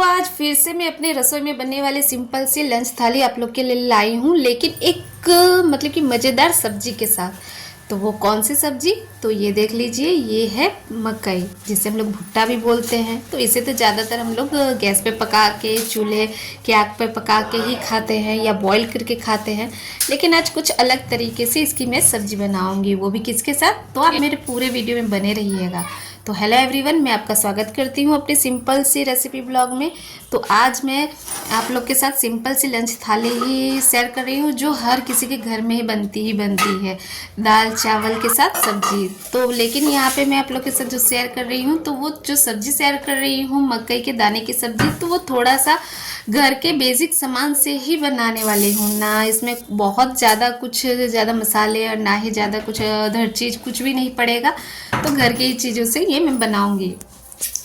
आज फिर से मैं अपने रसोई में बनने वाले सिंपल सी लंच थाली आप लोग के लिए लाई हूँ, लेकिन एक मतलब कि मज़ेदार सब्जी के साथ। तो वो कौन सी सब्जी, तो ये देख लीजिए, ये है मकई, जिसे हम लोग भुट्टा भी बोलते हैं। तो इसे तो ज़्यादातर हम लोग गैस पे पका के, चूल्हे के आग पे पका के ही खाते हैं या बॉईल करके खाते हैं। लेकिन आज कुछ अलग तरीके से इसकी मैं सब्जी बनाऊंगी, वो भी किसके साथ, तो आप मेरे पूरे वीडियो में बने रहिएगा। तो हेलो एवरीवन, मैं आपका स्वागत करती हूँ अपनी सिंपल सी रेसिपी ब्लॉग में। तो आज मैं आप लोग के साथ सिंपल सी लंच थाली ही शेयर कर रही हूँ, जो हर किसी के घर में ही बनती है, दाल चावल के साथ सब्जी। तो लेकिन यहाँ पे मैं आप लोग के साथ जो शेयर कर रही हूँ, तो वो जो सब्जी शेयर कर रही हूँ मकई के दाने की सब्जी, तो वो थोड़ा सा घर के बेसिक सामान से ही बनाने वाली हूँ। ना इसमें बहुत ज़्यादा मसाले और ना ही ज़्यादा कुछ अदर चीज़ कुछ भी नहीं पड़ेगा। तो घर की चीज़ों से ये मैं बनाऊंगी,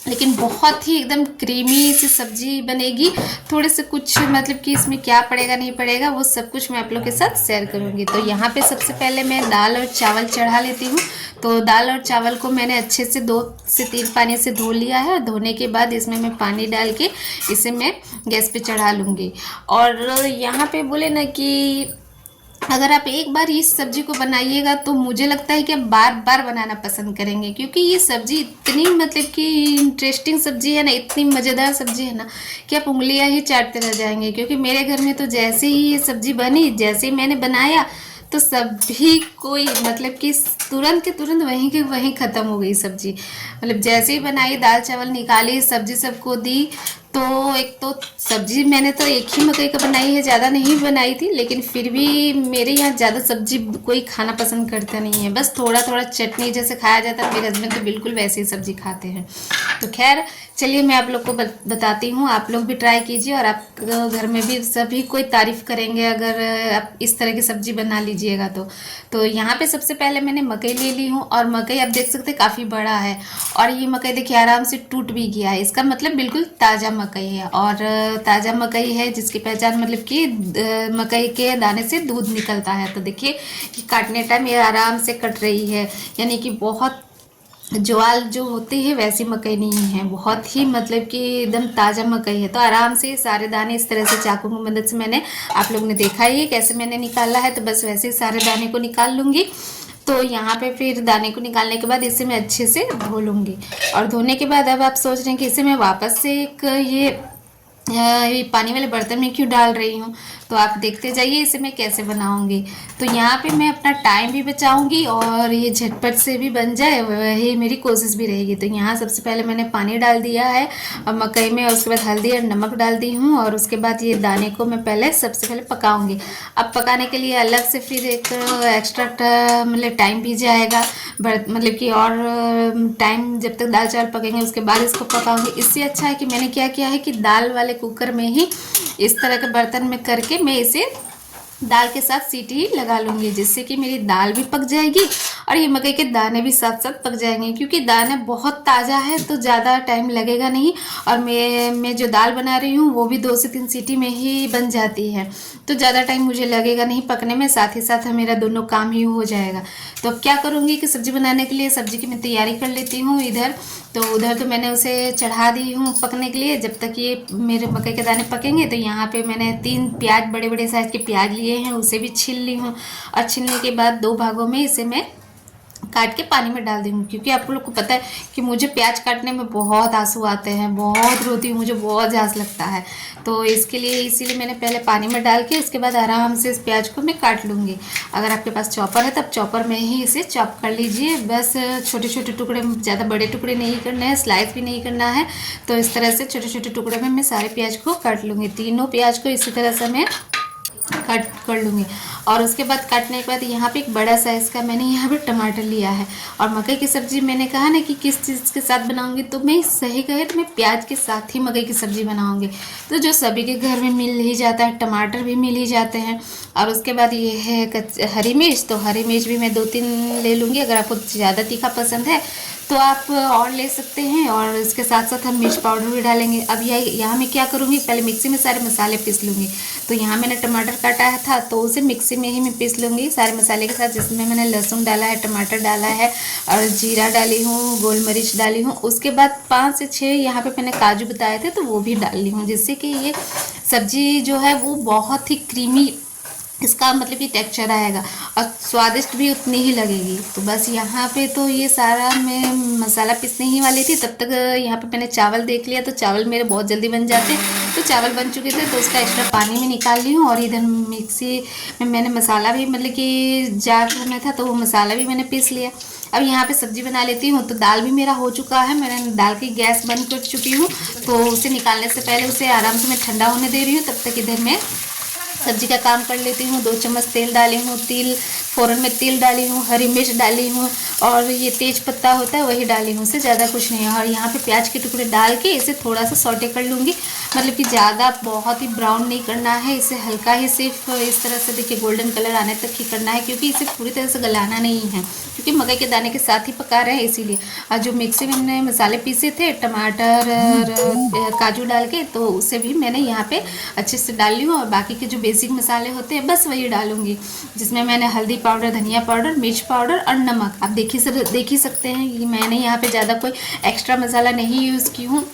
लेकिन बहुत ही एकदम क्रीमी सी सब्जी बनेगी। थोड़े से कुछ मतलब कि इसमें क्या पड़ेगा नहीं पड़ेगा वो सब कुछ मैं आप लोग के साथ शेयर करूंगी। तो यहाँ पे सबसे पहले मैं दाल और चावल चढ़ा लेती हूँ। तो दाल और चावल को मैंने अच्छे से 2 से 3 पानी से धो लिया है। धोने के बाद इसमें मैं पानी डाल के इसे मैं गैस पे चढ़ा लूँगी। और यहाँ पे बोले ना कि अगर आप एक बार इस सब्जी को बनाइएगा तो मुझे लगता है कि आप बार बार बनाना पसंद करेंगे, क्योंकि ये सब्जी इतनी मतलब कि इंटरेस्टिंग सब्जी है ना, इतनी मज़ेदार सब्जी है ना कि आप उंगलियां ही चाटते रह जाएंगे। क्योंकि मेरे घर में तो जैसे ही ये सब्जी बनी, जैसे ही मैंने बनाया, तो सभी कोई मतलब कि तुरंत के तुरंत वहीं के वहीं ख़त्म हो गई सब्जी। मतलब जैसे ही बनाई, दाल चावल निकाली, सब्जी सबको दी। तो एक तो सब्जी मैंने तो एक ही मकई का बनाई है, ज़्यादा नहीं बनाई थी, लेकिन फिर भी मेरे यहाँ ज़्यादा सब्जी कोई खाना पसंद करता नहीं है। बस थोड़ा थोड़ा चटनी जैसे खाया जाता है, मेरे हस्बैंड तो बिल्कुल वैसे ही सब्जी खाते हैं। तो खैर चलिए मैं आप लोग को बताती हूँ, आप लोग भी ट्राई कीजिए और आप घर में भी सभी कोई तारीफ़ करेंगे अगर आप इस तरह की सब्जी बना लीजिएगा। तो यहाँ पे सबसे पहले मैंने मकई ले ली हूँ, और मकई आप देख सकते हैं काफ़ी बड़ा है। और ये मकई देखिए आराम से टूट भी गया है, इसका मतलब बिल्कुल ताज़ा मकई है। और ताज़ा मकई है जिसकी पहचान मतलब कि मकई के दाने से दूध निकलता है। तो देखिए कि काटने टाइम ये आराम से कट रही है, यानी कि बहुत ज्वाल जो होती है वैसी मकई नहीं है, बहुत ही मतलब कि एकदम ताज़ा मकई है। तो आराम से सारे दाने इस तरह से चाकू की मदद से मैंने, आप लोग ने देखा ही है कैसे मैंने निकाला है, तो बस वैसे ही सारे दाने को निकाल लूँगी। तो यहाँ पे फिर दाने को निकालने के बाद इसे मैं अच्छे से धो लूँगी। और धोने के बाद अब आप सोच रहे हैं कि इसे मैं वापस से एक ये पानी वाले बर्तन में क्यों डाल रही हूँ, तो आप देखते जाइए इसे मैं कैसे बनाऊंगी। तो यहाँ पे मैं अपना टाइम भी बचाऊंगी और ये झटपट से भी बन जाए, वही मेरी कोशिश भी रहेगी। तो यहाँ सबसे पहले मैंने पानी डाल दिया है और मकई में, और उसके बाद हल्दी और नमक डाल दी हूँ। और उसके बाद ये दाने को मैं पहले सबसे पहले पकाऊंगी। अब पकाने के लिए अलग से फिर एक एक्स्ट्रा मतलब टाइम भी जाएगा, मतलब कि और टाइम जब तक दाल चावल पकेंगे उसके बाद इसको पकाऊंगी। इससे अच्छा है कि मैंने क्या किया है कि दाल वाले कुकर में ही इस तरह के बर्तन में करके मैं इसे दाल के साथ सीटी लगा लूँगी, जिससे कि मेरी दाल भी पक जाएगी और ये मकई के दाने भी साथ साथ पक जाएंगे। क्योंकि दाना बहुत ताज़ा है तो ज़्यादा टाइम लगेगा नहीं, और मैं जो दाल बना रही हूँ वो भी 2 से 3 सीटी में ही बन जाती है, तो ज़्यादा टाइम मुझे लगेगा नहीं पकने में, साथ ही साथ मेरा दोनों काम ही हो जाएगा। तो अब क्या करूँगी कि सब्ज़ी बनाने के लिए सब्ज़ी की मैं तैयारी कर लेती हूँ इधर। तो उधर तो मैंने उसे चढ़ा दी हूँ पकने के लिए, जब तक ये मेरे मकई के दाने पकेंगे। तो यहाँ पे मैंने 3 प्याज, बड़े बड़े साइज़ के प्याज लिए हैं, उसे भी छील ली हूँ। और छीलने के बाद 2 भागों में इसे मैं काट के पानी में डाल दूँगी। क्योंकि आप लोग को पता है कि मुझे प्याज काटने में बहुत आंसू आते हैं, बहुत रोती हूँ, मुझे बहुत झांस लगता है। तो इसके लिए इसीलिए मैंने पहले पानी में डाल के उसके बाद आराम से इस प्याज को मैं काट लूँगी। अगर आपके पास चॉपर है तब चॉपर में ही इसे चॉप कर लीजिए। बस छोटे छोटे टुकड़े, ज़्यादा बड़े टुकड़े नहीं करने हैं, स्लाइस भी नहीं करना है। तो इस तरह से छोटे छोटे टुकड़े में मैं सारे प्याज को काट लूँगी। तीनों प्याज को इसी तरह से मैं कट कर लूँगी। और उसके बाद काटने के बाद यहाँ पे एक बड़ा साइज़ का मैंने यहाँ पे टमाटर लिया है। और मकई की सब्ज़ी मैंने कहा ना कि किस चीज़ के साथ बनाऊँगी, तो मैं सही कहे तो मैं प्याज के साथ ही मकई की सब्ज़ी बनाऊँगी। तो जो सभी के घर में मिल ही जाता है, टमाटर भी मिल ही जाते हैं। और उसके बाद ये है हरी मिर्च, तो हरी मिर्च भी मैं 2-3 ले लूँगी। अगर आपको ज़्यादा तीखा पसंद है तो आप और ले सकते हैं, और इसके साथ साथ हम मिर्च पाउडर भी डालेंगे। अब यहाँ मैं क्या करूँगी, पहले मिक्सी में सारे मसाले पीस लूँगी। तो यहाँ मैंने टमाटर काट काटा था तो उसे मिक्सी में ही मैं पीस लूँगी सारे मसाले के साथ, जिसमें मैंने लहसुन डाला है, टमाटर डाला है और जीरा डाली हूँ, गोल मिर्च डाली हूँ। उसके बाद 5 से 6 यहाँ पे मैंने काजू बताए थे तो वो भी डाल ली हूँ, जिससे कि ये सब्जी जो है वो बहुत ही क्रीमी इसका मतलब कि टेक्सचर आएगा और स्वादिष्ट भी उतनी ही लगेगी। तो बस यहाँ पे तो ये सारा मैं मसाला पीसने ही वाली थी, तब तक यहाँ पे मैंने चावल देख लिया तो चावल मेरे बहुत जल्दी बन जाते। तो चावल बन चुके थे तो उसका एक्स्ट्रा पानी में निकाल ली हूँ और इधर मिक्सी में मैंने मसाला भी मतलब कि जार में था तो वो मसाला भी मैंने पीस लिया। अब यहाँ पे सब्जी बना लेती हूँ। तो दाल भी मेरा हो चुका है, मैंने दाल की गैस बंद कर चुकी हूँ। तो उसे निकालने से पहले उसे आराम से मैं ठंडा होने दे रही हूँ, तब तक इधर मैं सब्जी का काम कर लेती हूँ। 2 चम्मच तेल डाली हूँ, तिल फ़ौरन में तिल डाली हूँ, हरी मिर्च डाली हूँ और ये तेज पत्ता होता है वही डाली हूँ, उससे ज़्यादा कुछ नहीं है। और यहाँ पे प्याज के टुकड़े डाल के इसे थोड़ा सा सौटे कर लूँगी, मतलब कि ज़्यादा बहुत ही ब्राउन नहीं करना है, इसे हल्का ही सिर्फ इस तरह से देखिए गोल्डन कलर आने तक ही करना है, क्योंकि इसे पूरी तरह से गलाना नहीं है, क्योंकि मकई के दाने के साथ ही पका रहे हैं इसीलिए। और जो मिक्सी में मैंने मसाले पीसे थे टमाटर और काजू डाल के, तो उसे भी मैंने यहाँ पे अच्छे से डाल ली हूँ। और बाकी के जो बेसिक मसाले होते हैं बस वही डालूंगी, जिसमें मैंने हल्दी पाउडर, धनिया पाउडर, मिर्च पाउडर और नमक। आप देख ही सकते हैं कि मैंने यहाँ पे ज़्यादा कोई एक्स्ट्रा मसाला नहीं यूज़ की हूँ,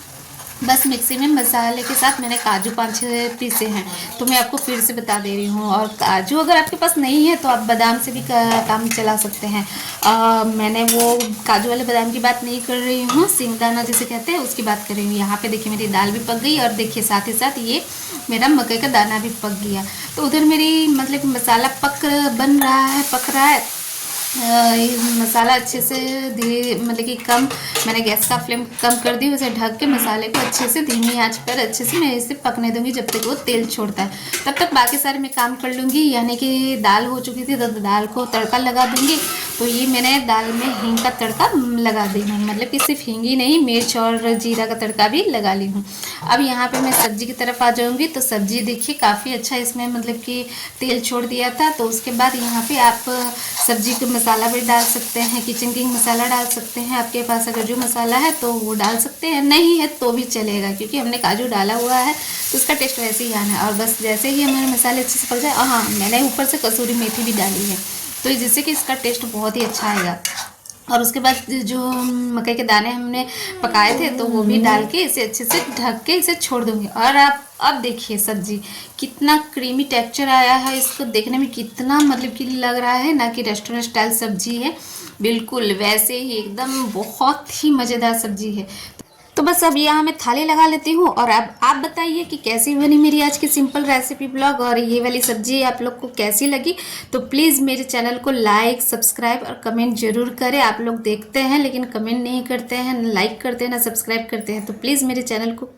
बस मिक्सी में मसाले के साथ मैंने काजू 5-6 पीसे हैं। तो मैं आपको फिर से बता दे रही हूँ। और काजू अगर आपके पास नहीं है तो आप बादाम से भी काम चला सकते हैं। मैंने वो काजू वाले बादाम की बात नहीं कर रही हूँ, सिंगदाना जिसे कहते हैं उसकी बात कर रही हूँ। यहाँ पे देखिए मेरी दाल भी पक गई और देखिए साथ ही साथ ये मेरा मकई का दाना भी पक गया। तो उधर मेरी मतलब मसाला बन रहा है, पक रहा है। मसाला अच्छे से धीरे मतलब कि कम, मैंने गैस का फ्लेम कम कर दी, उसे ढक के मसाले को अच्छे से धीमी आंच पर अच्छे से मैं इसे पकने दूंगी जब तक वो तेल छोड़ता है। तब तक बाकी सारे मैं काम कर लूँगी। यानी कि दाल हो चुकी थी तो दाल को तड़का लगा दूँगी। तो ये मैंने दाल में हींग का तड़का लगा दी हूँ, मतलब कि सिर्फ हींग ही नहीं, मिर्च और जीरा का तड़का भी लगा ली हूँ। अब यहाँ पे मैं सब्जी की तरफ आ जाऊँगी। तो सब्जी देखिए काफ़ी अच्छा इसमें मतलब कि तेल छोड़ दिया था। तो उसके बाद यहाँ पे आप सब्जी का मसाला भी डाल सकते हैं, किचन किंग मसाला डाल सकते हैं, आपके पास अगर जो मसाला है तो वो डाल सकते हैं, नहीं है तो भी चलेगा, क्योंकि हमने काजू डाला हुआ है तो उसका टेस्ट वैसे ही आना है। और बस जैसे ही हमारे मसाले अच्छे से पक जाए, हाँ मैंने ऊपर से कसूरी मेथी भी डाली है, तो जिससे कि इसका टेस्ट बहुत ही अच्छा आएगा। और उसके बाद जो मकई के दाने हमने पकाए थे तो वो भी डाल के इसे अच्छे से ढक के इसे छोड़ दूँगी। और आप अब देखिए सब्जी कितना क्रीमी टेक्सचर आया है, इसको देखने में कितना मतलब कि लग रहा है ना कि रेस्टोरेंट स्टाइल सब्जी है, बिल्कुल वैसे ही एकदम बहुत ही मज़ेदार सब्जी है। तो बस अब यहाँ मैं थाली लगा लेती हूँ। और अब आप बताइए कि कैसी बनी मेरी आज की सिंपल रेसिपी ब्लॉग, और ये वाली सब्जी आप लोग को कैसी लगी। तो प्लीज़ मेरे चैनल को लाइक, सब्सक्राइब और कमेंट जरूर करें। आप लोग देखते हैं लेकिन कमेंट नहीं करते हैं, ना लाइक करते हैं, ना सब्सक्राइब करते हैं। तो प्लीज़ मेरे चैनल को